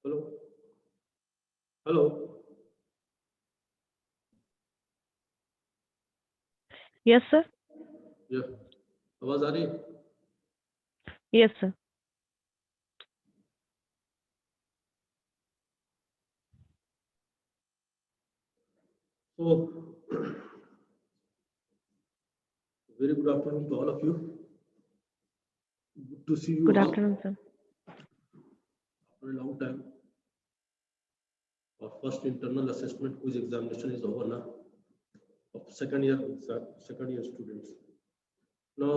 Hello hello yes sir. या आवाज आ रही है? Yes sir. So, very good afternoon to all of you. Good to see you good all afternoon sir. after a long time. Our first internal assessment quiz examination is over now. Of second year students. Now,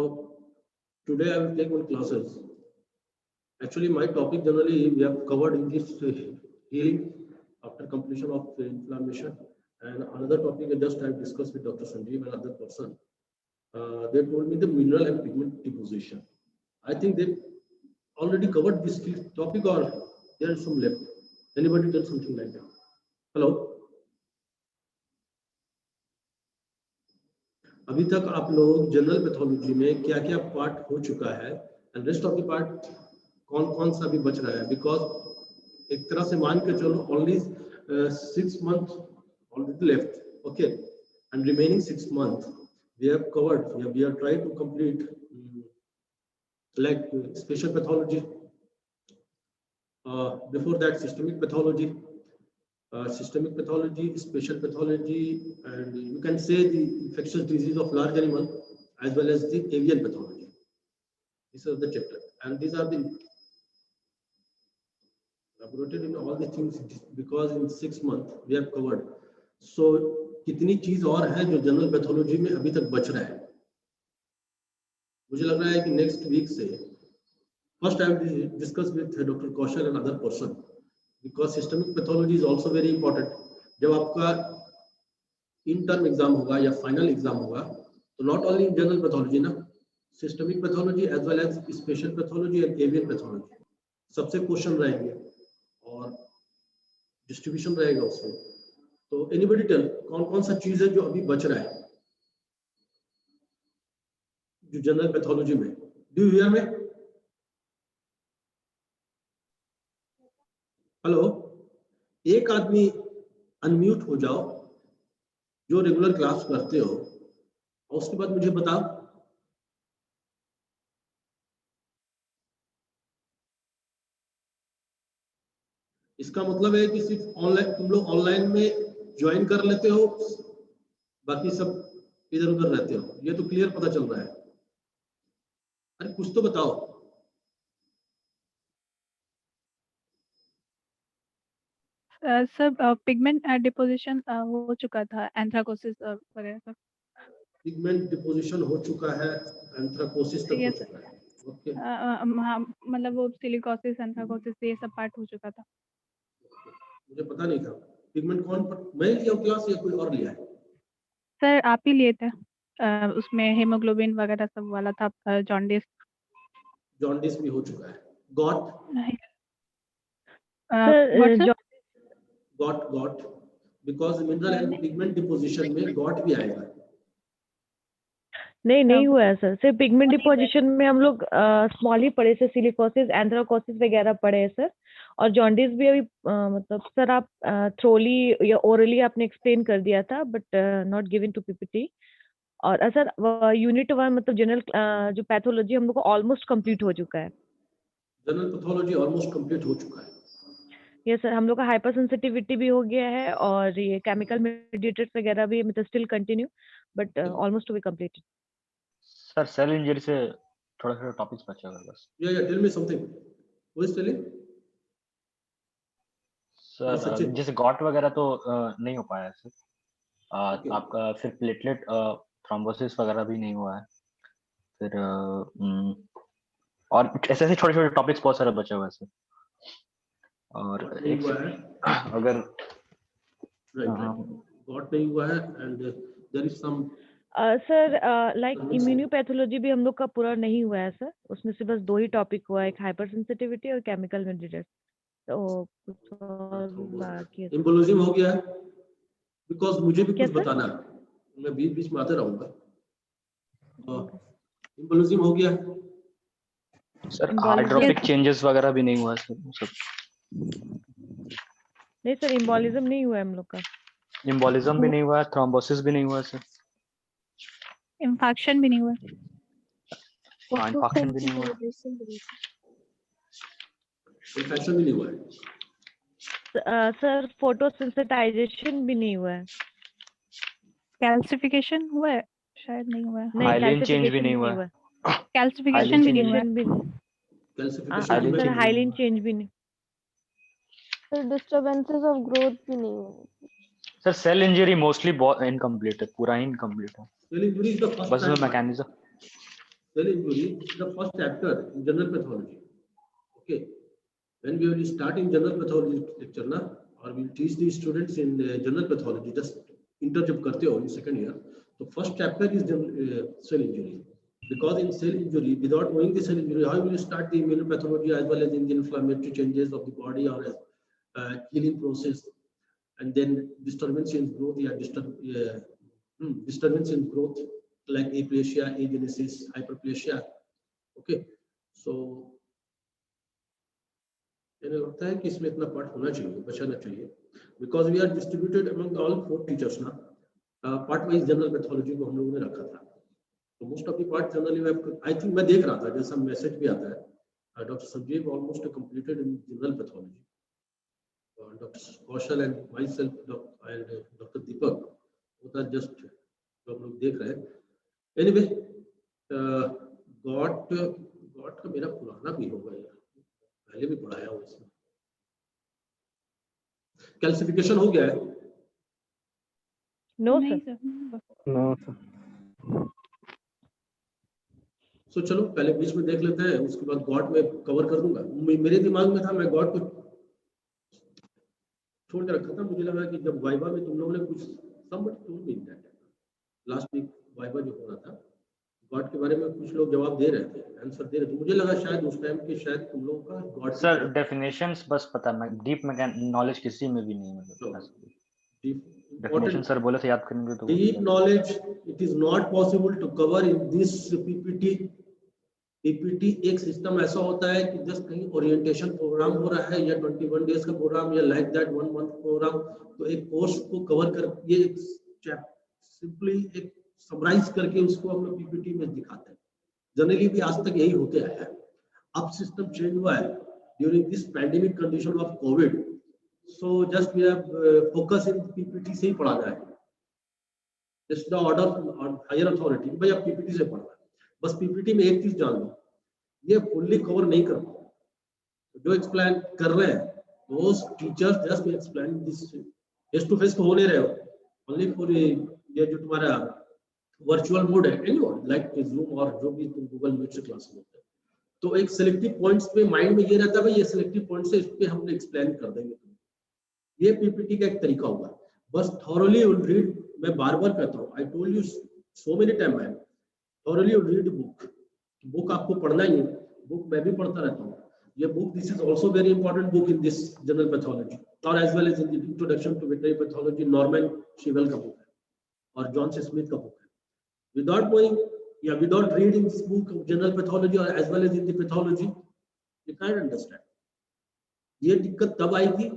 today I will take one classes. Actually, my topic generally we have covered in this healing after completion of inflammation, and another topic I just have discussed with Dr. Sanjeev and other person. They told me the mineral and pigment deposition. I think they already covered this topic, or there is some left. Anybody tell something like that? Hello. अभी तक आप लोग general pathology में क्या क्या part हो चुका है, and rest of the part कौन कौन सा भी बच रहा है? बिकॉज एक तरह से मान के चलो only 6 months already left, okay, and remaining 6 months we have covered. We are trying to complete like special pathology, before that systemic pathology, special pathology, and you can say the infectious disease of large animal as well as the avian pathology. These are the chapter, and these are the elaborated in all the things because in 6 months we have covered. So कितनी चीज और है जो general pathology में अभी तक बच रहा है? मुझे लग रहा है कि नेक्स्ट वीक से first I will discuss with doctor Kaushal and other person, because systemic pathology is also very important. जब आपका इन टर्म एग्जाम होगा या फाइनल एग्जाम होगा तो not only in general pathology ना, systemic pathology as well as special pathology and avian pathology सबसे question रहेंगे और डिस्ट्रीब्यूशन रहेगा उसमें. तो एनीबॉडी टेल कौन कौन सा चीज है जो अभी बच रहा है जो जनरल पैथोलॉजी में? Do you hear me? Hello, एक आदमी अनम्यूट हो जाओ जो रेगुलर क्लास करते हो, और उसके बाद मुझे बताओ. इसका मतलब है कि सिर्फ ऑनलाइन तुम लोग ऑनलाइन में ज्वाइन कर लेते हो, बाकी सब इधर उधर रहते हो. ये तो क्लियर पता चल रहा है. अरे कुछ तो बताओ. सर पिगमेंट डिपोजिशन हो चुका था, एंथ्राकोसिस वगैरह सब. पिगमेंट डिपोजिशन हो चुका है, एंथ्राकोसिस तक हो चुका है. ओके, हाँ, मतलब वो सिलिकोसिस, एंथ्राकोसिस ये सब पार्ट हो चुका था. मुझे पता नहीं था. पिगमेंट कौन मैं लिया क्लास या कोई और लिया है? सर आप ही लिए थे. उसमें हेमोग्लोबिन वगैरह सब वाला था. जॉन्डिस जॉन्डिस भी हो चुका है. Got got because mineral and pigment deposition में गॉट भी आएगा. नहीं हुआ है सर. सिर्फ पिगमेंट डिपोजिशन में हम लोग स्मॉल ही पढ़े, सर सिलिकोसिस, एंथ्राकोसिस वगैरह पढ़े हैं सर. और जॉन्डिस भी अभी मतलब सर आप थ्रोली या ओरली आपने एक्सप्लेन कर दिया था, but not given to PPT. और सर यूनिट 1 मतलब जनरल जो पैथोलॉजी हम लोग को ऑलमोस्ट कंप्लीट हो चुका है. जनरल पैथोलॉजी ऑलमोस्ट कंप्लीट हो चुका है. यस सर, हम लोग का हाइपर सेंसिटिविटी भी हो गया है और ये केमिकल मेडिएटर्स वगैरह भी मतलब still continue, but almost to be completed. Sir cell injury से थोड़ा सा टॉपिक्स बचा हुआ है बस। Yeah, tell me something. Who is telling? Sir Sachin. जैसे गॉट वगैरह तो नहीं हो पाया है सर। Okay. आपका फिर प्लेटलेट थ्रोम्बोसिस वगैरह भी नहीं हुआ है। फिर और ऐसे ऐसे छोटे छोटे टॉपिक्स बहुत सारे बचे हुए हैं सर। और Got नहीं हुआ है, अगर गॉट नहीं हुआ है and there is some sir like Convince me. Immunopathology भी हम लोग का पूरा नहीं हुआ है सर, उसमें से बस 2 ही टॉपिक हुआ है, एक हाइपर सेंसिटिविटी और केमिकल मेडिएटर्स। तो कुछ और बाकी है सर। एम्बोलिज्म हो गया है, बिकॉज मुझे भी क्या कुछ सर? बताना है, मैं बीच बीच में आते रहूंगा। एम्बोलिज्म हो गया है, सर Embolism- हाइड्रोपिक चेंजेस वगैरह भी नहीं हुआ है सर वो सब। नहीं सर, इम्बोलिज्म नहीं हुआ है हम लोग का। एम्बोलिज्म भी नहीं हुआ है, थ्रोम्बोसिस भी नहीं हुआ है सर। इन्फेक्शन भी नहीं हुआ। इन्फेक्शन भी नहीं हुआ है। इन्फेक्शन भी नहीं हुआ है। सर फोटोसेंसिटाइजेशन भी नहीं हुआ है। कैल्सिफिकेशन हुआ है? शायद नहीं हुआ है। नहीं, हाइलिन चेंज भी calcification नहीं हुआ है। कैल्सिफिकेशन भी नहीं हुआ है। Calcification भी नहीं। कैल्सिफिकेशन Hyaline सर change भी हाइलिन नहीं चेंज भी नहीं। सर डिस्टरबेंसेस ऑफ ग्रोथ भी नहीं हुए। सर सेल इंजरी मोस्टली बहुत इनकम्प्लीट है, पूरा ही इनकम्प्लीट है। Cell injury is the first बस उसमें mechanism Cell injury is the first chapter in general pathology. Okay, when we will start in general pathology lecture na, or we will teach the students in general pathology, just inter जब करते हो in second year, so first chapter is cell injury. Because in cell injury, without knowing the cell injury, how will you start the immunopathology as well as in the inflammatory changes of the body or healing process, and then disturbance in growth, disturbance in growth like aplasia, agenesis, hyperplasia. Okay, so मुझे लगता है कि इसमें इतना part होना चाहिए, बचाना चाहिए, because we are distributed among all 4 teachers ना, पार्ट वाइज जनरल पैथोलॉजी को हम लोगों ने रखा था। तो most of the part generally I think मैं देख रहा था जैसा मैसेज भी आता है, doctor Sanjeev almost completed in general pathology, doctor Kaushal and myself and doctor Deepak, वो था जस्ट जो हम लोग देख रहे हैं। एनीवे, गॉट का मेरा पुराना भी होगा यार, पहले भी पढ़ाया हूँ इसमें। कैल्सिफिकेशन हो गया है? नो नहीं सर। सर। सो चलो पहले बीच में देख लेते हैं, उसके बाद गॉट में कवर कर दूंगा। मेरे दिमाग में था, मैं गॉट को छोड़ के रखा था, मुझे लगा कि जब वाइवा में तुम लोगों ने कुछ लास्ट वीक वाइवा जो हो रहा था, गॉड के बारे में कुछ लोग जवाब दे रहे थे, आंसर दे रहे थे, मुझे लगा शायद उस टाइम के शायद तुम लोगों का गॉड सर डेफिनेशंस बस पता है, डीप नॉलेज किसी में भी नहीं है। डेफिनेशन सर बोले थे याद करेंगे तो deep knowledge it is not possible to cover in this PPT. PPT एक सिस्टम ऐसा होता है कि जस्ट कहीं ओरिएंटेशन प्रोग्राम हो रहा है या 21 डेज का प्रोग्राम या लाइक दैट 1 मंथ प्रोग्राम, तो एक कोर्स को कवर कर ये सिंपली एक समराइज करके उसको हम लोग पीपीटी में दिखाते हैं। जनरली भी आज तक यही होते आया है। अब सिस्टम चेंज हुआ है during this pandemic condition of Covid, so just we have focus in PPT से ही पढ़ाना है। This the order on higher authority, भाई आप पीपीटी से पढ़ना है। बस पीपीटी में एक चीज जान लो, ये फुल्ली कवर नहीं कर पाओ। जो एक्सप्लेन कर रहे हैं those teachers just explain this face to face तो हो नहीं रहे हो, ओनली फॉर ये जो तुम्हारा वर्चुअल मोड है एनीवन लाइक जूम और जो भी तुम गूगल मीट से क्लास लेते हैं, तो एक सिलेक्टिव पॉइंट्स पे माइंड में ये रहता है भाई ये सिलेक्टिव पॉइंट्स है, इस पे हम एक्सप्लेन कर देंगे। ये पीपीटी का एक तरीका होगा। बस थॉरली विल रीड, मैं बार बार कहता हूँ, I told you so many time man, thoroughly will read book आपको पढ़ना ही है। बुक मैं भी पढ़ता रहता हूँ। ये book this is also very important book in this general pathology और as well as in the introduction to veterinary pathology, Norman Cheville का बुक है और जॉन स्मिथ का बुक है। Without knowing, without reading this book of general pathology or as well as in the pathology, you can't understand. ये दिक्कत तब आएगी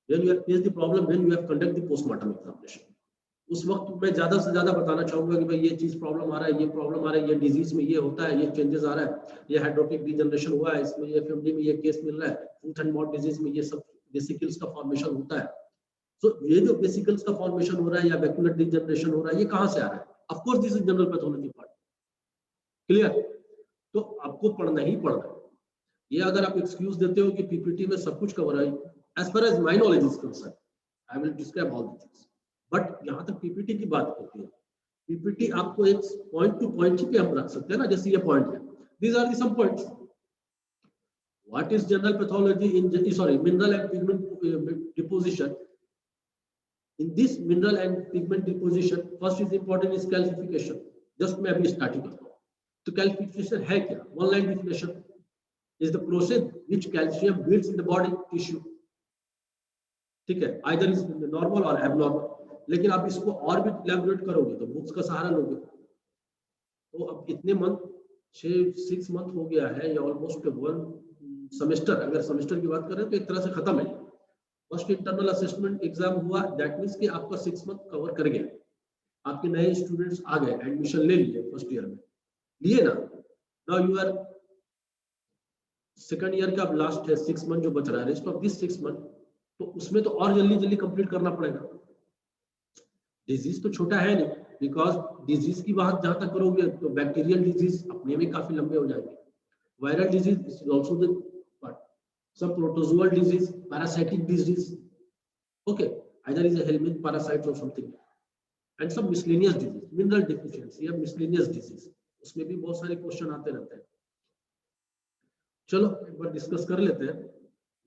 when you have faced the problem, when you have conducted the postmortem examination. उस वक्त मैं ज्यादा से ज्यादा बताना चाहूंगा कि भाई ये चीज प्रॉब्लम आ रहा है, ये प्रॉब्लम आ रहा है, ये डिजीज में ये होता है, ये चेंजेस आ रहा है, ये हाइड्रोपिक डिजनरेशन हुआ है, इसमें ये फैमिली में ये केस मिल रहा है, फूट एंड माउथ डिजीज में ये सब वेसिकल्स का फॉर्मेशन होता है। तो ये जो वेसिकल्स का फॉर्मेशन हो रहा है या वैक्यूलर डिजनरेशन हो रहा है, ये कहाँ से आ रहा है? Of course this is general pathology part. Clear? तो आपको पढ़ना ही पड़ना है। ये अगर आप एक्सक्यूज देते हो कि पीपीटी में सब कुछ कवर है, as far as my knowledge is concern, I will describe all the things, but यहाँ तक पीपीटी की बात होती है, पीपीटी आपको एक पॉइंट टू पॉइंट ही पे हम रख सकते हैं ना, जैसे ये पॉइंट है, these are the some points. What is general pathology in sorry mineral and pigment deposition? In this mineral and pigment deposition, first is important is calcification. Just मैं अभी स्टार्टिंग करता हूँ। तो calcification है क्या? One line definition is the process which calcium builds in the body tissue. ठीक है, either is normal or abnormal. लेकिन आप इसको और भी elaborate करोगे तो बुक्स का सहारा लोगे। तो अब इतने मंथ 6 मंथ हो गया है या ऑलमोस्ट 1 सेमेस्टर, अगर सेमेस्टर की बात करें तो एक तरह से खत्म है। फर्स्ट इंटरनल असेसमेंट एग्जाम हुआ, दैट मींस कि आपका 6 मंथ कवर कर गया, आपके नए स्टूडेंट्स आ गए, एडमिशन ले लिए फर्स्ट ईयर में, लिए ना। Now you are second year का अब लास्ट है, 6 मंथ जो बच रहा है, रेस्ट ऑफ दिस 6 मंथ, तो उसमें तो और जल्दी जल्दी कंप्लीट करना पड़ेगा। डिजीज तो छोटा है नहीं, बिकॉज डिजीज की बात जहां तक करोगे तो बैक्टीरियल डिजीज अपने में काफी लंबे हो जाएंगे, viral disease is also the part, some protozoal disease, parasitic disease, okay, either is a helminth parasite or something, and some miscellaneous disease, mineral deficiency या miscellaneous disease, उसमें भी बहुत सारे क्वेश्चन आते रहते हैं। चलो एक बार डिस्कस कर लेते हैं,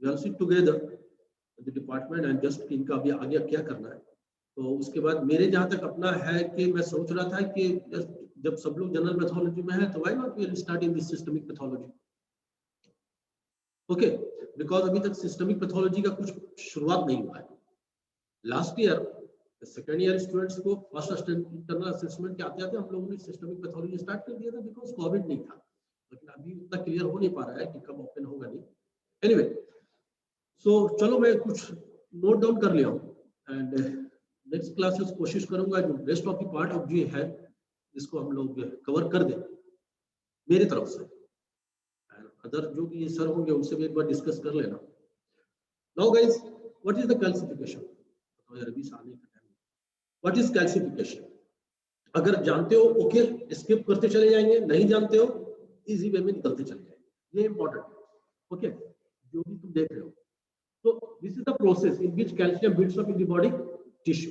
we all sit together the department and just इनका अभी आगे क्या करना है। तो उसके बाद मेरे जहाँ तक अपना है कि मैं सोच रहा था कि जब सब लोग जनरल पैथोलॉजी में है तो why not we will start in this systemic pathology, okay, because अभी तक सिस्टमिक पैथोलॉजी का कुछ शुरुआत नहीं हुआ है। Last year second year students को फर्स्ट इंटरनल असेसमेंट के आते आते हम लोगों ने सिस्टमिक पैथोलॉजी स्टार्ट कर दिया था, बिकॉज कोविड नहीं था, लेकिन अभी उतना क्लियर हो नहीं पा रहा है कि कब ओपन होगा नहीं। एनीवे, सो चलो मैं कुछ नोट डाउन कर लिया हूँ एंड नेक्स्ट क्लासेस कोशिश करूंगा जो rest of the part of G है इसको हम लोग कवर कर दें मेरी तरफ से। अदर जो भी सर होंगे उनसे भी एक बार डिस्कस कर लेना। Now guys, what is the calcification? तो यार अभी सामने का टाइम, व्हाट इज कैल्सिफिकेशन? अगर जानते हो ओके, स्किप करते चले जाएंगे, नहीं जानते हो इजी वे में निकलते चले जाएंगे, ये इंपॉर्टेंट है, ओके, जो भी तुम देख रहे हो। तो this is the process in which calcium builds up in the body tissue,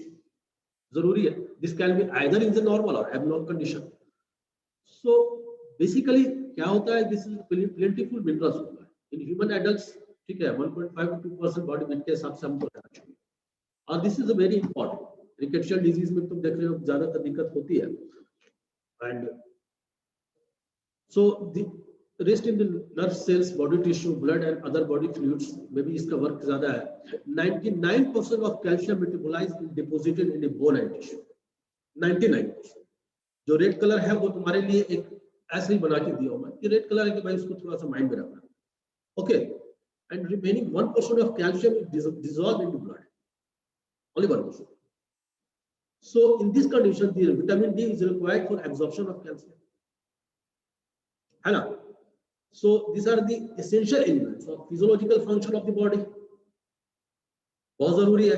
जरूरी है, this can be either in the normal और एबनॉर्मल कंडीशन। सो बेसिकली क्या होता है, दिस इज प्लेंटीफुल मिनरल्स होता है इन ह्यूमन एडल्ट्स, ठीक है, 1.5 to 2% बॉडी वेट के हिसाब से हमको रहना चाहिए। और this is a very important, rickettsial disease में तुम देख रहे हो ज्यादातर दिक्कत होती है। And so the rest in the nerve cells, body tissue, blood and other body fluids में भी इसका वर्क ज्यादा है। 99% of calcium metabolised and deposited in the bone and tissue, 99%। जो रेड कलर है वो तुम्हारे लिए एक ऐसे ही बना के दिया हूं मैं कि रेड कलर है कि भाई उसको थोड़ा सा माइंड में रखना, okay. And remaining 1% of calcium is dissolved into blood, only 1%। So in this condition the vitamin D is required for absorption of calcium, है ना। So this are the essential elements of physiological function of the body, बहुत जरूरी है।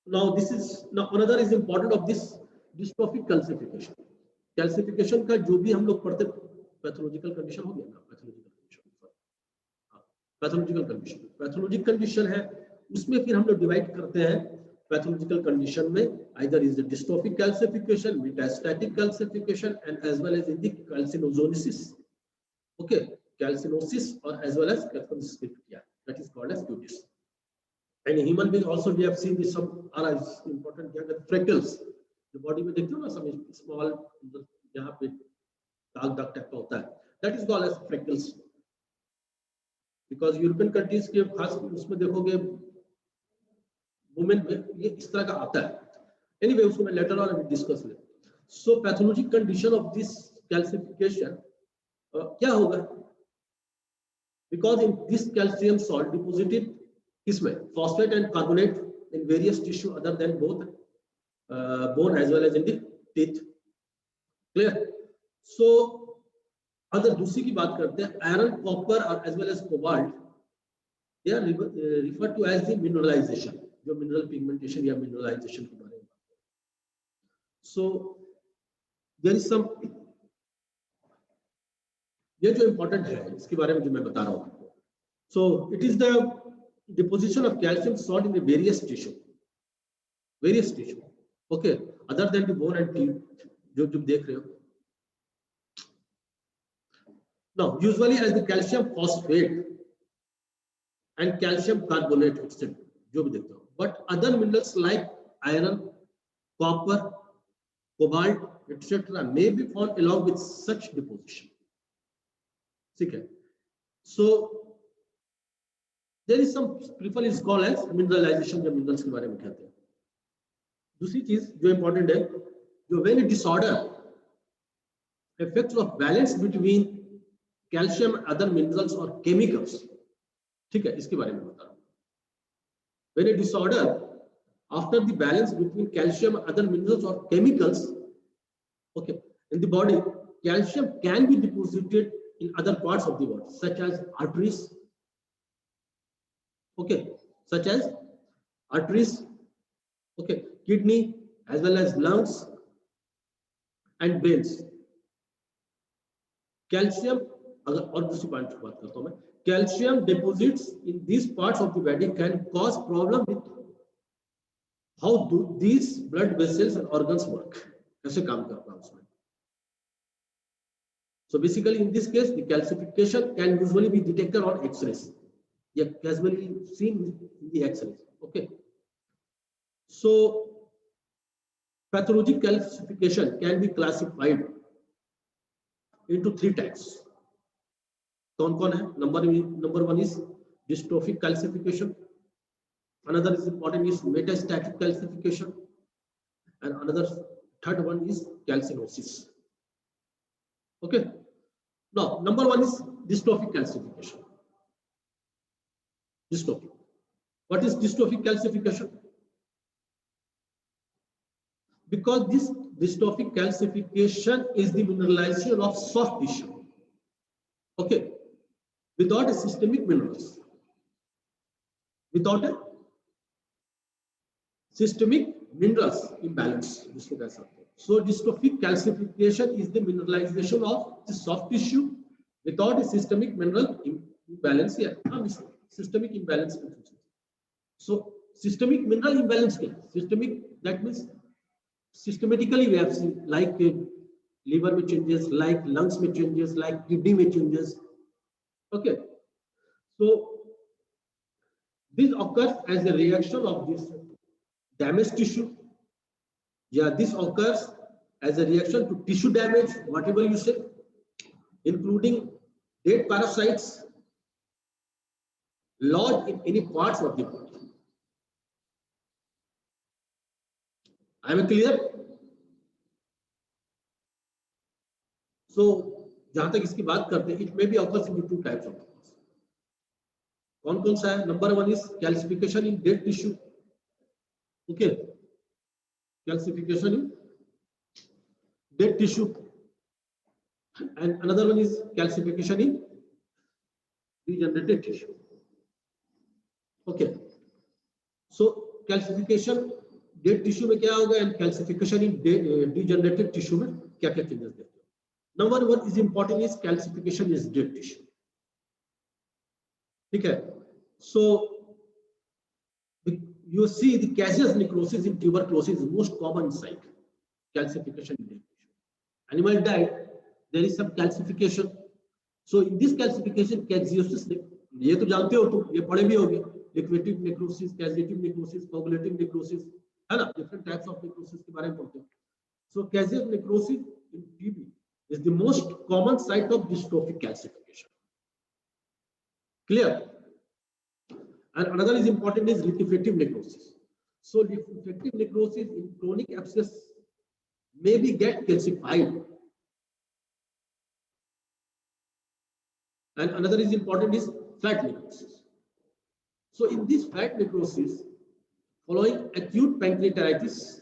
Now this is now another is important of this dystrophic calcification. Calcification का जो भी हम लोग पढ़ते पैथोलॉजिकल कंडीशन हो गया ना, पैथोलॉजिकल कंडीशन है, उसमें फिर हम लोग डिवाइड करते हैं पैथोलॉजिकल कंडीशन में, either is the dystrophic calcification, metastatic calcification and as well as in the calcinosis, okay, calcinosis और as well as calcinosis, that is called as cutis. And in human being also we have seen this some are important क्या कहते हैं freckles, जो body में देखते हो ना सब स्मॉल यहाँ पे दाग दाग टाइप का होता है, that is called as freckles, because European countries के खास उसमें देखोगे वुमेन में ये इस तरह का आता है। एनीवे उसको मैं लेटर ऑन डिस्कस ले। So pathologic condition of this calcification क्या होगा, because in this calcium salt deposited किसमें, phosphate and carbonate in various tissue other than both bone as well as in the teeth, clear. So अगर दूसरी की बात करते हैं, आयरन, कॉपर और as well as cobalt, they are refer to as the mineralisation, जो mineral pigmentation या mineralisation के बारे में। सो देयर इज सम, ये जो इंपॉर्टेंट है इसके बारे में जो मैं बता रहा हूँ। So it is the deposition of calcium salt in the various tissue, okay, other than the bone and teeth, जो देख रहे हो। Now, usually as the calcium phosphate and calcium carbonate, etc., जो भी देखते हो, but other minerals like iron, copper, cobalt, etc., may be found along with such deposition. ठीक है? So there is some people is called as mineralization, जो minerals के बारे में कहते हैं। दूसरी चीज जो important है, जो when a disorder affects of balance between calcium, other minerals और केमिकल्स, ठीक है, इसके बारे में बता रहा हूं। When a disorder after the balance between calcium, other minerals or chemicals, okay, in the body, calcium can be deposited in other parts of the body, such as arteries, okay, okay, kidney, as well as lungs and brains. Calcium, और दूसरी point की बात करता हूं मैं, calcium deposits in this parts of the body can cause problem with how do this blood vessels and organs work, कैसे काम करता है उसमें। So basically in this case the calcification can usually be detected on X-rays, or casually seen in the X-rays, okay. So pathologic calcification can be classified into 3 types. कौन है? Number one is dystrophic calcification, another is important is metastatic calcification, and another third one is calcinosis. Okay, now number one is dystrophic calcification. Dystrophic, what is dystrophic calcification? Because this dystrophic calcification is the mineralization of soft tissue, okay, without a systemic minerals, without a systemic minerals imbalance, जिसको कह सकते हैं। So dystrophic calcification is the mineralization of the soft tissue without a systemic mineral imbalance, या systemic imbalance। So systemic mineral imbalance क्या है? Systemic, that means systematically we have seen like liver में changes, like lungs में changes, like kidney में changes, okay. So this occurs as a reaction of this damaged tissue, yeah, this occurs as a reaction to tissue damage, whatever you say, including dead parasites lodged in any parts of the body. I am clear? So जहां तक इसकी बात करते हैं, it may be occurs in 2 types of things. कौन सा है? Number one is calcification in dead tissue, okay, calcification in dead tissue, and another one is calcification in regenerated tissue, okay. So calcification dead tissue में क्या होगा and calcification in degenerated tissue में क्या क्या changes देखते हैं। Number one is important is calcification is dead tissue, ठीक है। सो you see the caseous necrosis in tuberculosis is most common site, calcification in dead tissue. Animal died, there is some calcification. So in this calcification, caseosis, ये तो जानते हो तुम, ये पढ़े भी होगे, liquidative necrosis, caseative necrosis, coagulative necrosis, है ना, different types of necrosis के बारे में पढ़ते हैं। So caseous necrosis in TB is the most common site of dystrophic calcification. Clear? And another is important is liquefative necrosis. So liquefative necrosis in chronic abscess may be get calcified. And another is important is fat necrosis. So in this fat necrosis, following acute pancreatitis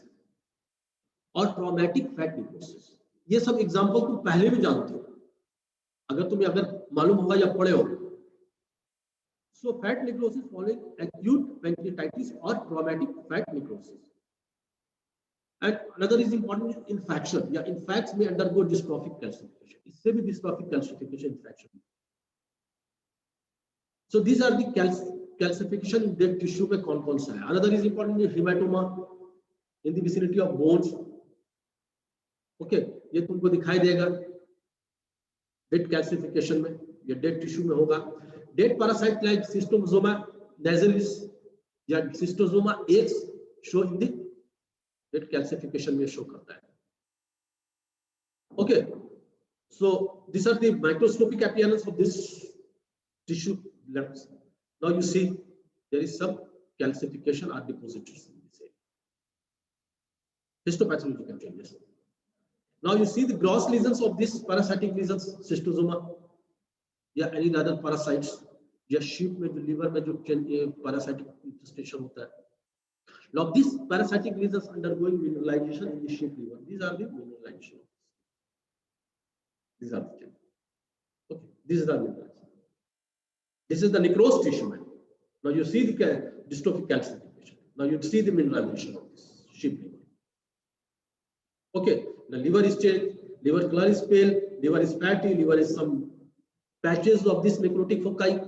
or traumatic fat necrosis, ये सब example तुम पहले भी जानते हो, अगर तुम्हें अगर मालूम होगा या पढ़े हो, so fat necrosis following acute pancreatitis or traumatic fat necrosis. And another is important infection. Yeah, infects may undergo dystrophic calcification. इससे भी dystrophic calcification infection. So these are the calcification in dead tissue में कौन-कौन सा है. Another is important is hematoma in the vicinity of bones. Okay, ये तुमको दिखाई देगा dead calcification में, ये dead tissue में होगा. Dead parasite like Schistosoma nasalis या Schistosoma X show in the dead calcification में show करता है. Okay, so these are the microscopic appearance of this tissue layers. Now you see there is some calcification or deposits in this area. Histopathological changes. Now you see the gross lesions of this parasitic lesions, Schistosoma या any other parasites या sheep में जो liver में जो parasitic infestation होता है. Now these parasitic lesions undergoing mineralization in the sheep liver. These are the mineralization. These are the changes. Okay, this is the mineralization. This is the necrosed tissue. Now you see the dystrophic calcification. Now you see the mineralization of this sheep liver. Okay, the liver is changed, liver color is pale, liver is fatty, liver is some patches of this necrotic foci.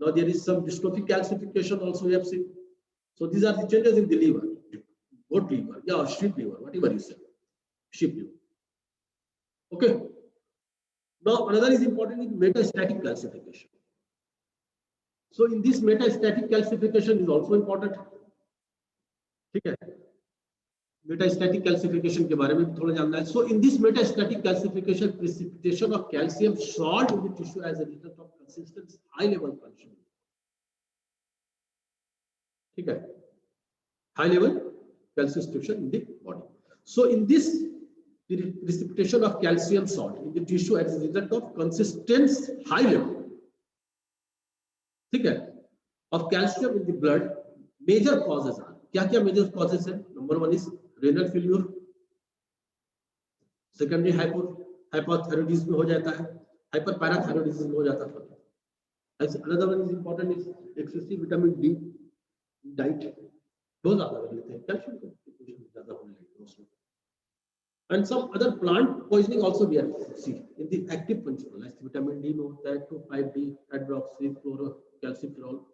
Now there is some dystrophic calcification also we have seen. So these are the changes in the liver, goat liver, yeah, or sheep liver, whatever you say, sheep liver. Okay. Now another is important is metastatic calcification. So in this metastatic calcification is also important. ठीक है? Metastatic calcification के बारे में भी थोड़ा जानना है. So in this metastatic calcification, precipitation of calcium salt in the tissue as a result of consistent high level calcium. ठीक है? High level calcification in the body. So in this precipitation of calcium salt in the tissue as a result of consistent high level, ठीक है, of calcium in the blood, major causes are. क्या-क्या major causes है? Number one is renal failure, secondary hypothyroidism हो जाता है, hyperparathyroidism हो जाता है. Another one is important is excessive vitamin D diet. बहुत ज़्यादा कर लेते हैं, कैल्शियम ज़्यादा होने लगता है उसमें. And some other plant poisoning also we have seen in the active principle, like vitamin D में होता है 2,5-D, hydroxy, chlorocalciferol.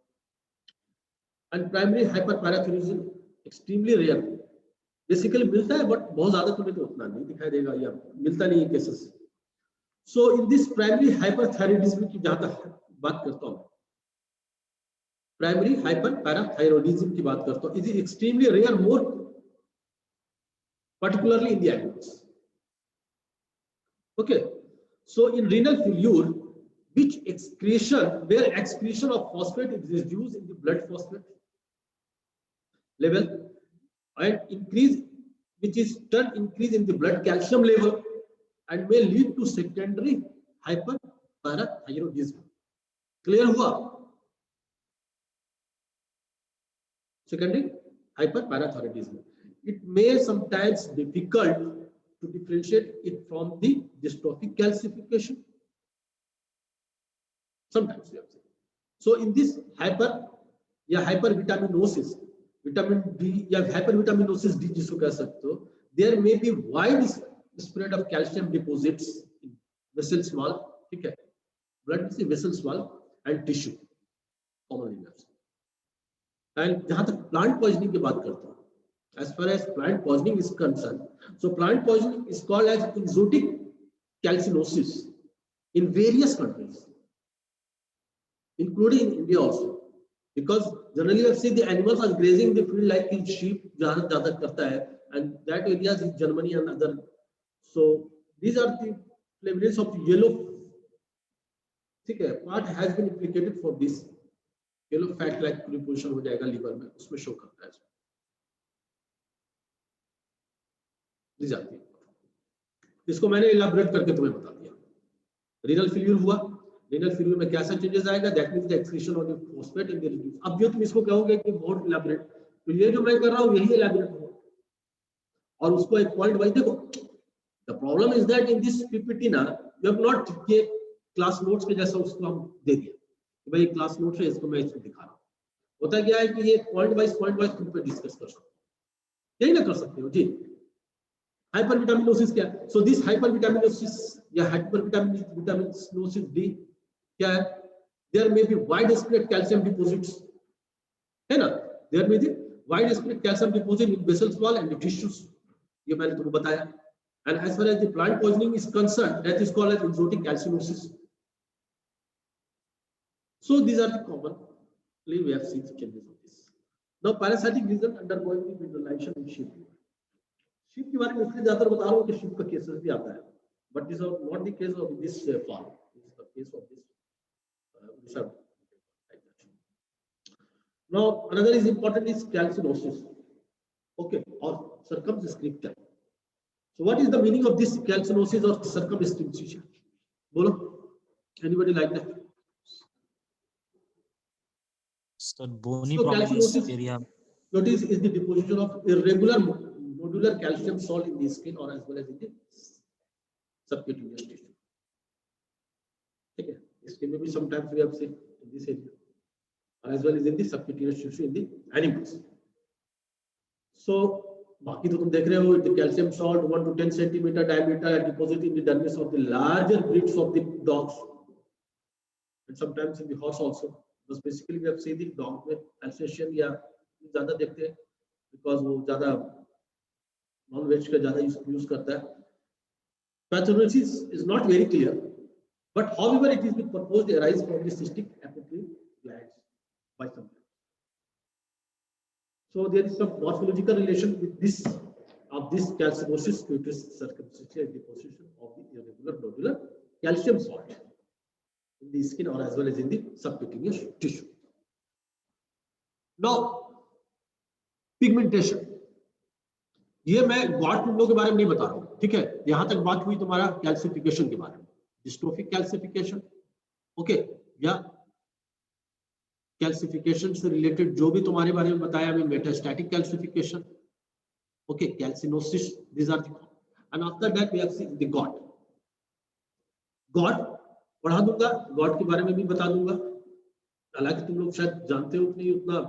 And primary hyperparathyroidism extremely rare. Basically मिलता है, but बहुत ज़्यादा तुम्हें तो उतना नहीं दिखाई देगा या मिलता नहीं है cases. So in this primary hyperthyroidism की ज़्यादा बात करता हूँ, primary hyperparathyroidism की बात करता हूँ, it is extremely rare, more particularly in the animals. Okay, so in renal failure, which excretion, where excretion of phosphate is reduced in the blood phosphate level, and increase, which is turn increase in the blood calcium level, and may lead to secondary hyperparathyroidism. Clear हुआ? Secondary hyperparathyroidism. It may sometimes difficult to differentiate it from the dystrophic calcification. Sometimes we have seen. So in this hypervitaminosis, vitamin D या hypervitaminosis D जिसको कह सकते हो, there may be wide spread of calcium deposits in vessels wall, ठीक है, blood vessels wall and tissue, commonly we have seen. And जहाँ तक plant poisoning की बात करता हूँ, as far as plant poisoning is concerned, so plant poisoning is called as exotic calcinosis in various countries, including in India also, because generally we see the animals are grazing the field like in sheep, ज़्यादा करता है, and that areas in Germany and other. So these are the evidence of yellow, ठीक है, part has been implicated for this yellow fat like preposition हो जाएगा liver में, उसमें show करता है. जाती है, इसको मैंने इलाबोरेट करके तुम्हें बता दिया. रीनल फेल्यूर हुआ, रीनल फेल्यूर में क्या सा चेंजेस आएगा, that means the excretion of the phosphate in the reduce. अब जो तुम इसको कहोगे कि बहुत इलाबोरेट, तो ये जो मैं कर रहा हूं यही इलाबोरेट होगा, और उसको एक पॉइंट वाइज देखो. The problem is that in this PPT ना, you have not class notes के जैसा उसको हम दे दिया कि भाई क्लास नोट्स है, इसको मैं इसको दिखा रहा हूँ। होता क्या है कि ये पॉइंट वाइज तुम पे डिस्कस कर सकते हो, यही ना कर सकते हो जी। हाइपरविटामिनोसिस क्या है? सो दिस हाइपरविटामिनोसिस या हाइपरविटामिनोसिस डी क्या है? There may be wide spread calcium deposits, है ना, there may be wide spread calcium deposit in vessels wall and tissues, ये मैंने तुमको बताया। And as far as the plant poisoning is concerned, that is called as exotic calcinosis. So these are the commonly we have seen changes of this. Now parasitic lesion undergoing the mineralization in sheep. Sheep के बारे में इसलिए ज्यादा बता रहा हूँ कि sheep का cases भी आता है, but this is not the case of this farm. This is the case of this reserve. Now another is important is calcinosis. Okay, or circumscription. So what is the meaning of this calcinosis or circumscription? Bolo, anybody like that? So bony So prominence calcinosis, area. notice, is the deposition of irregular nodular calcium salt in the skin or as well as in the subcutaneous tissue. Okay, skin maybe sometimes we have seen in this area, or as well as in the subcutaneous tissue in the animals. So बाकी तो तुम देख रहे हो, the calcium salt 1 to 10 centimeter diameter are deposited in the dermis of the larger breeds of the dogs and sometimes in the horse also. But basically we have seen the dog में Alsatian या ज़्यादा देखते हैं because वो ज़्यादा non veg का ज़्यादा use करता है. Pathogenesis is not very clear, but however it is proposed arise from the cystic epithelial glands by some. So there is some morphological relation with this of this calcinosis to this circumstantial deposition of the irregular nodular calcium salt in the skin or as well as in the subcutaneous tissue. Now pigmentation, ये मैं got पिंडों के बारे में नहीं बता रहा हूँ, ठीक है, यहां तक बात हुई तुम्हारा कैल्सिफिकेशन के बारे में, डिस्ट्रोफिक कैल्सिफिकेशन, ओके, या कैल्सिफिकेशन से रिलेटेड जो भी तुम्हारे बारे में बताया मैं, metastatic calcification, okay, calcinosis, these are the, and after that we have seen the got. Got पढ़ा दूंगा, गॉट के बारे में भी बता दूंगा, हालांकि तुम लोग शायद जानते हो नहीं, उतना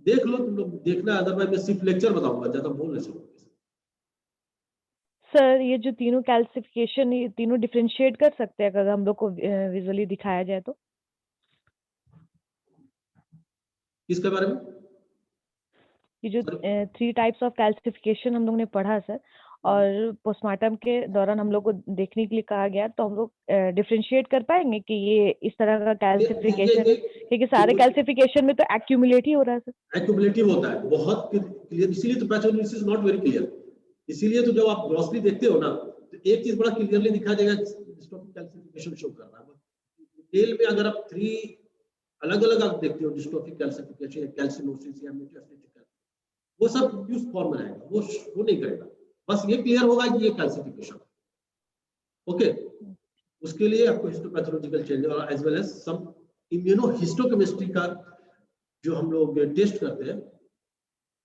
देख लो, तुम लोग देखना, अदरवाइज मैं सिर्फ लेक्चर बताऊंगा, ज्यादा बोल नहीं सकूंगा. सर ये जो तीनों कैल्सिफिकेशन, ये तीनों डिफरेंशिएट कर सकते हैं अगर हम लोग को विजुअली दिखाया जाए तो? किसके बारे में? ये जो 3 टाइप्स ऑफ कैल्सिफिकेशन हम लोग ने पढ़ा सर, और पोस्टमार्टम के दौरान हम लोग को देखने के लिए कहा गया, तो हम लोग डिफरेंशिएट कर पाएंगे कि ये इस तरह का कैल्सिफिकेशन है, क्योंकि सारे कैल्सिफिकेशन में तो एक्यूमुलेट ही हो रहा है सर. एक्यूमुलेटिव होता है, बहुत क्लियर, इसीलिए तो pathogenesis is not very clear. इसीलिए तो जब आप ग्रॉसरी देखते हो ना, तो एक चीज बड़ा क्लियरली दिखा देगा, डिस्ट्रोफिक कैल्सिफिकेशन शो कर रहा है. डिटेल में अगर आप 3 अलग-अलग आप देखते हो, डिस्ट्रोफिक कैल्सिफिकेशन या कैल्सिनोसिस या मेटास्टैटिक, वो सब कंफ्यूज फॉर्म में रहेगा, वो नहीं करेगा, बस ये क्लियर होगा कि ये कैल्सिफिकेशन. ओके, उसके लिए आपको हिस्टोपैथोलॉजिकल चेंज और एज वेल एज सम इम्यूनोहिस्टोकेमिस्ट्री का जो हम लोग टेस्ट करते हैं.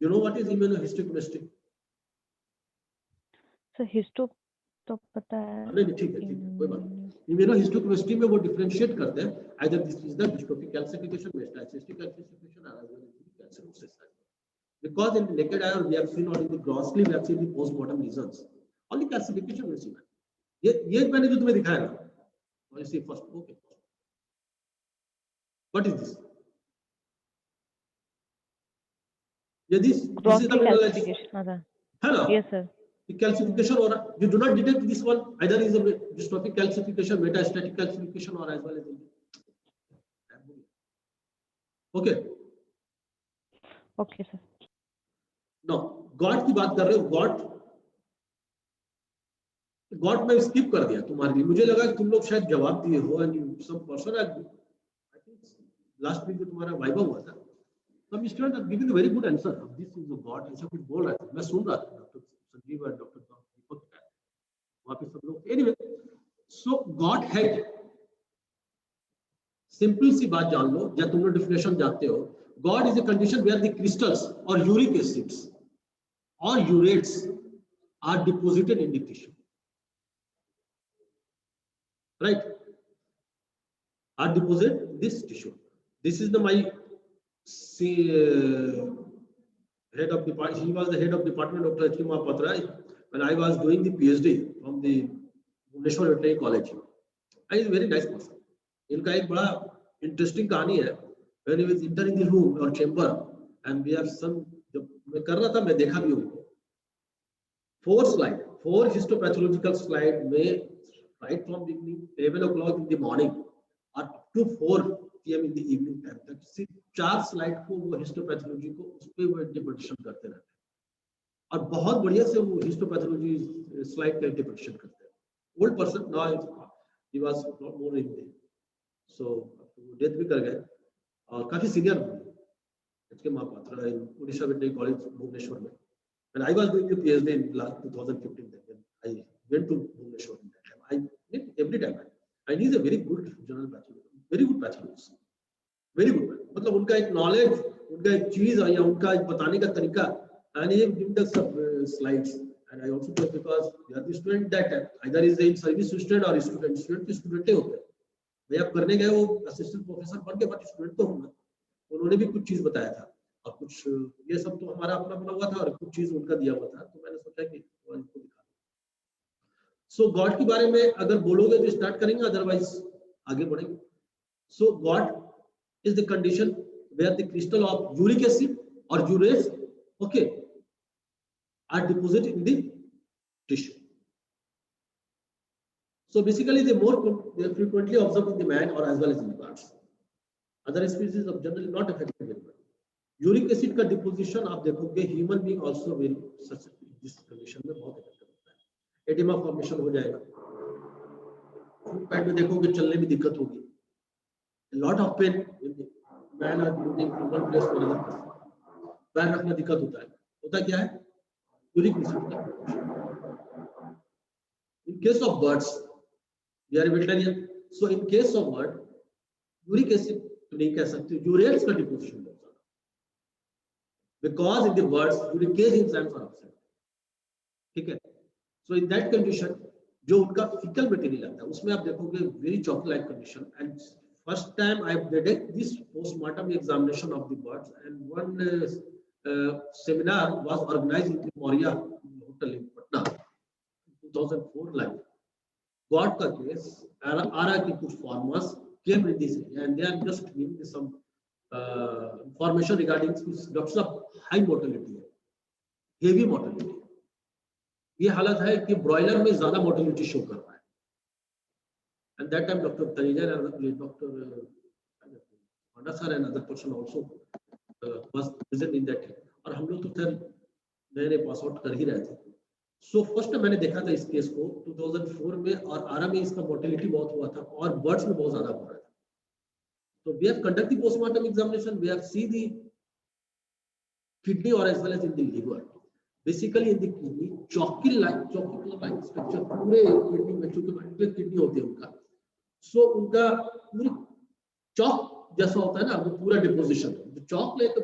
You know what is immunohistochemistry? Sir histo तो पता है. नहीं ठीक है, कोई बात नहीं. इम्यूनोहिस्टोकेमिस्ट्री में वो डिफरेंशिएट करते हैं, either this is the dystrophic calcification, metastatic calcification और as well as calcinosis. Because in the naked eye we have seen, or in the grossly we have seen the post-mortem lesions. Only calcification we see. ये मैंने जो तुम्हें दिखाया ना, you see first, okay. What is this? This is the calcification. Hello. Yes sir. The calcification, or you do not detect this one, either is a dystrophic calcification, metastatic calcification, or as well as okay. Okay sir. No, God की बात कर रहे हो. God में skip कर दिया तुम्हारे लिए, मुझे लगा कि तुम लोग शायद जवाब दिए हो, and some person, I think last week जो तुम्हारा वाइवा हुआ था, some student are giving a very good answer, this is the God, ऐसा कुछ बोल रहा था, मैं सुन रहा था, डॉक्टर संजीव और डॉक्टर दीपक का वहां पे सब लोग. Anyway, so gout head, simple सी बात जान लो, जब तुम लोग डेफिनेशन जानते हो, gout is a condition where the crystals और uric acids or urates are deposited in the tissue, right? are deposited in this tissue. This is the my head of department. He was the head of department, Dr. H.K. Mahapatra, when I was doing the PhD from the Bhubaneswar Veterinary College. He is a very nice person. इनका एक बड़ा interesting कहानी है. When he was entering the room or chamber, and we have some, जब मैं कर रहा था मैं देखा भी हूँ. 4 histopathological slide में right from beginning 11 o'clock in the morning और up to 4 PM in the evening time तक सिर्फ 4 स्लाइड को वो हिस्टोपैथोलॉजी को उस पे वो इंटरप्रिटेशन करते रहते हैं और बहुत बढ़िया से वो हिस्टोपैथोलॉजी स्लाइड का इंटरप्रिटेशन करते हैं. Old person now he was not more in the so death भी कर गए और काफी सीनियर एचके महापात्रा इन ओडिशा वेटरनरी कॉलेज भुवनेश्वर में. And I was doing the PhD in 2015. Then I went to Bhubaneswar in that time. I did every time. And he's a very good general pathologist, very good pathologist, very good. मतलब उनका एक knowledge, उनका एक चीज या उनका एक बताने का तरीका. And he gave us some slides. And I also told because we are the student that either is a service student or student के student होते हैं. मैं अब करने गए वो assistant professor बन गए but student तो हूँ. उन्होंने भी कुछ चीज बताया था. और कुछ ये सब तो हमारा अपना बना हुआ था और कुछ चीज उनका दिया हुआ था तो मैंने सोचा कि इनको दिखा. सो गॉड के बारे में अगर बोलोगे तो स्टार्ट करेंगे अदरवाइज आगे बढ़ेंगे. So gout is the condition where the crystal of uric acid और urates okay are deposited in the tissue. So basically they more frequently observe in the man और as well as in the plants. Other species of generally not affected very much. Uric acid का deposition आप देखोगे human being also very such this condition में बहुत effect करता है. Oedema formation हो जाएगा. फुट पैड में देखोगे चलने में दिक्कत होगी. Lot of pain man are moving from one place to another place. पैर रखना दिक्कत होता है. होता क्या है यूरिक एसिड का. In case of birds we are veterinarian so in case of bird uric acid तो नहीं कह सकते यूरेट्स का deposition because in the birds uric enzymes are absent. ठीक है. So in that condition जो उनका fecal material आता है उसमें आप देखोगे very chalk-like condition. And first time I did this postmortem examination of the birds and one seminar was organized in the Moria Hotel in Patna 2004 like. God का case आरा के कुछ farmers came in this area and they are just giving some information regarding doctors of high mortality है, heavy mortality. ये हालत है कि broiler में ज्यादा मोर्टेलिटी शो कर रहा है. And that time doctor Taneja and doctor Panda sir and other person also was present in that. और हम लोग तो खैर नए पास आउट कर ही रहे थे. सो फर्स्ट मैंने देखा था इस केस को 2004 में और आरा में इसका मोर्टेलिटी बहुत हुआ था और बर्ड्स में बहुत ज्यादा हो रहा था. So we have conducted the postmortem examination. We have seen the kidney or as well as in the liver. Basically in the kidney, chalky-like structure पूरे kidney में चूंकि मल्टीपल kidney होते हैं उनका, so उनका पूरी chalk जैसा होता है ना वो पूरा deposition. The chalk-like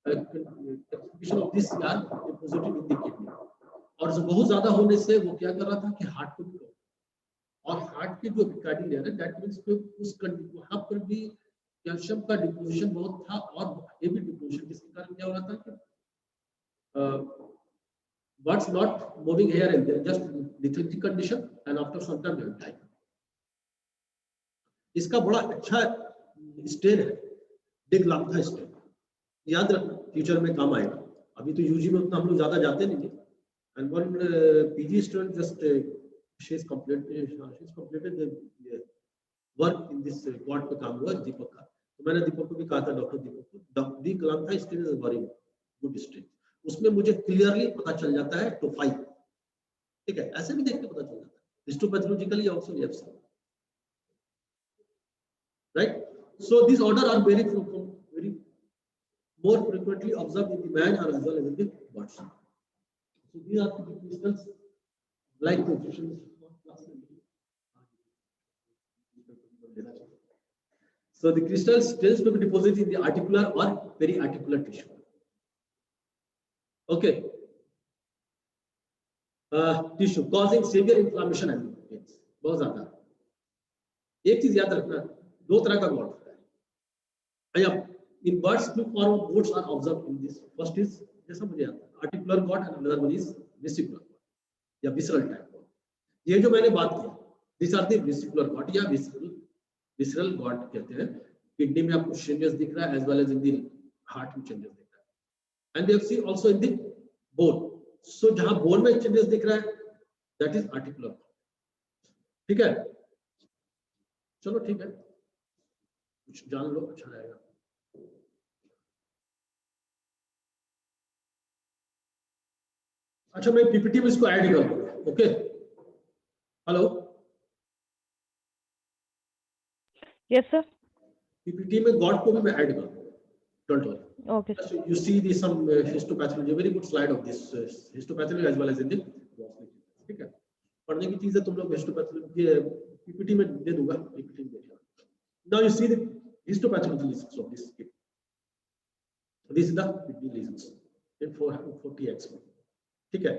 exhibition of this are deposited in the kidney. और जो बहुत ज्यादा होने से वो क्या कर रहा था कि हार्ट को और हार्ट की जो कार्डियक लेयर है दैट मींस कि उस वहां पर भी कैल्शियम का डिपोजिशन बहुत था और हेवी डिपोजिशन जिसके कारण क्या हो रहा था कि birds not moving here and there just lethargic condition and after some time they die. इसका बड़ा अच्छा स्टेन है डिग्लाम्था स्टेन. याद रखना फ्यूचर में काम आएगा. अभी तो यूजी में उतना हम लोग ज्यादा जाते नहीं. And one PG student just she's completed the work in this quad पे काम हुआ दीपक का. तो मैंने दीपक को भी कहा था डॉक्टर दीपक को De Galantha stain is very good stain. उसमें मुझे क्लियरली पता चल जाता है टू 5. ठीक है. ऐसे भी देख के पता चल जाता है histopathologically also we have seen right. So this order are very more frequently observed in the man or as well as in the birds. So these are the crystals like positions. So the crystals tends to be deposited in the articular or periarticular tissue. Okay. Tissue causing severe inflammation and pains. बहुत ज्यादा. एक चीज याद रखना दो तरह का God होता है। In birds, two form of gods are observed in this. First is जैसा मुझे आता है articular god and another one is vesicular god या visceral type god. ये जो मैंने बात किया, these are the vesicular god या visceral god कहते हैं। किडनी में आपको changes दिख रहा है as well as in the heart में changes दिख रहा है, and they have seen also in the bone. So जहाँ bone में changes दिख रहा है, that is articular god. ठीक है, चलो ठीक है, कुछ जान लो अच्छा रहेगा। अच्छा, मैं पीपीटी में इसको ऐड कर दूंगा। Okay, hello, yes sir. PPT में गॉड को भी मैं ऐड कर दूंगा, don't worry. Okay sir. You see the some histopathology, very good slide of this histopathology as well as in the ठीक है, पढ़ने की चीजें तुम लोग हिस्टोपैथोलॉजी पीपीटी में दे दूंगा, पीपीटी में देखिए। Now you see the histopathology lesions of this kidney. This is the kidney lesions in 40x. ठीक है,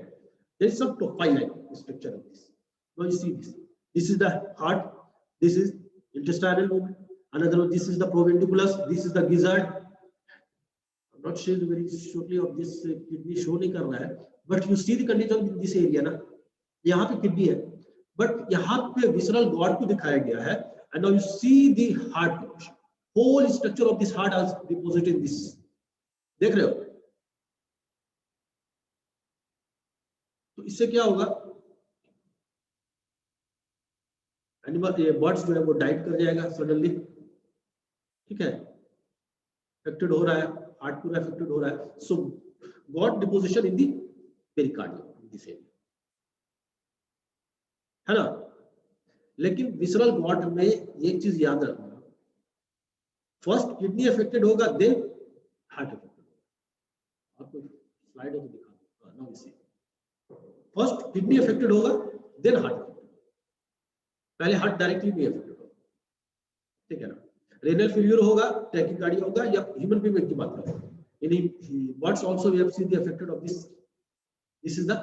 there is some profile-like structure of this. Now you see this. This is the heart. This is intestinal movement. Another one. This is the proventriculus. This is the gizzard. I'm not sure very shortly of this kidney show नहीं कर रहा है, but you see the condition in this area ना. यहाँ पे kidney है, but यहाँ पे visceral god को दिखाया गया है, and now you see the heart. Whole structure of this heart has deposited in this. देख रहे हो? तो इससे क्या होगा, एनिमल बर्ड्स जो है वो डाइट कर जाएगा सडनली। ठीक है, अफेक्टेड हो रहा है, हार्ट पूरा अफेक्टेड हो रहा है। सो got deposition in the pericardium this area, है ना। लेकिन विसरल गॉट में एक चीज याद रखना, फर्स्ट किडनी अफेक्टेड होगा, देन हार्ट अफेक्टेड होगा। आपको स्लाइड है तो दिखा दूंगा, now see first kidney affected होगा, देन हार्ट अफेक्टेड, पहले हार्ट डायरेक्टली नहीं अफेक्टेड होगा। ठीक है ना, रेनल फेल्यूर होगा, टैकीकार्डिया होगा, या ह्यूमन बीइंग की बात करें, in birds also we have seen the affected of this is the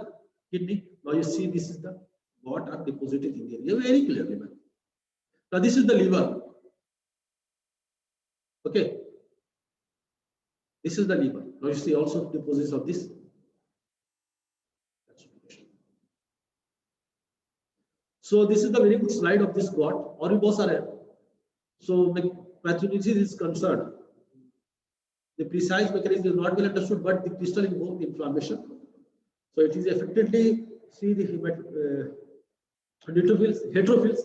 kidney. Now you see this is the what are deposited in the area very clearly, man. Now this is the liver. Okay, this is the liver. Now you see also deposits of this. So this is the very good slide of this god, और भी बहुत सारे हैं। So pathology is concerned, the precise mechanism is not well understood, but the crystal involved inflammation. So it is effectively see the neutrophils, heterophils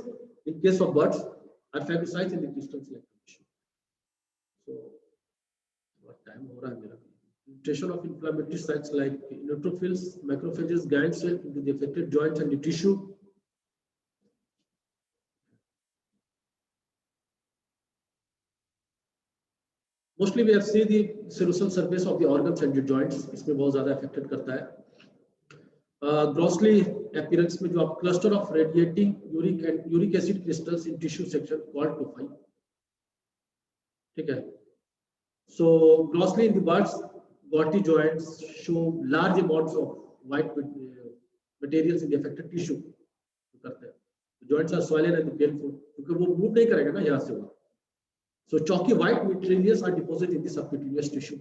in case of birds are phagocytes in the crystals like tissue. So what time हो रहा है मेरा? Mutation of inflammatory sites like neutrophils, macrophages, Gantt cell into the affected joints and the tissue. Mostly we have seen the serosal surface of the organs and the joints, इसमें बहुत ज़्यादा affected करता है। Grossly appearance में जो आप cluster of radiating uric acid crystals in tissue section called tophi, ठीक है। So grossly in the birds, gouty joints show large amounts of white materials in the affected tissue करते हैं। Joints are swollen and painful क्योंकि वो move नहीं करेगा ना यहाँ से वो। So chalky white materials are deposited in the subcutaneous tissue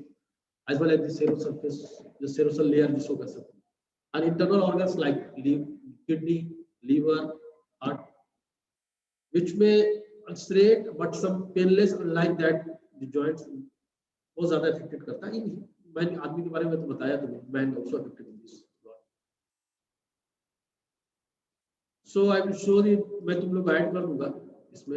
as well as the serous surface, the serosal layer जिसको कह सकते हैं। And internal organs like kidney, liver, heart, which may ulcerate but some painless, unlike that the joints बहुत ज़्यादा affected करता है। मैंने आदमी के बारे में तो बताया तुम्हें, man also affected in this. So I will show you, मैं तुम लोग ऐड कर दूंगा इसमें।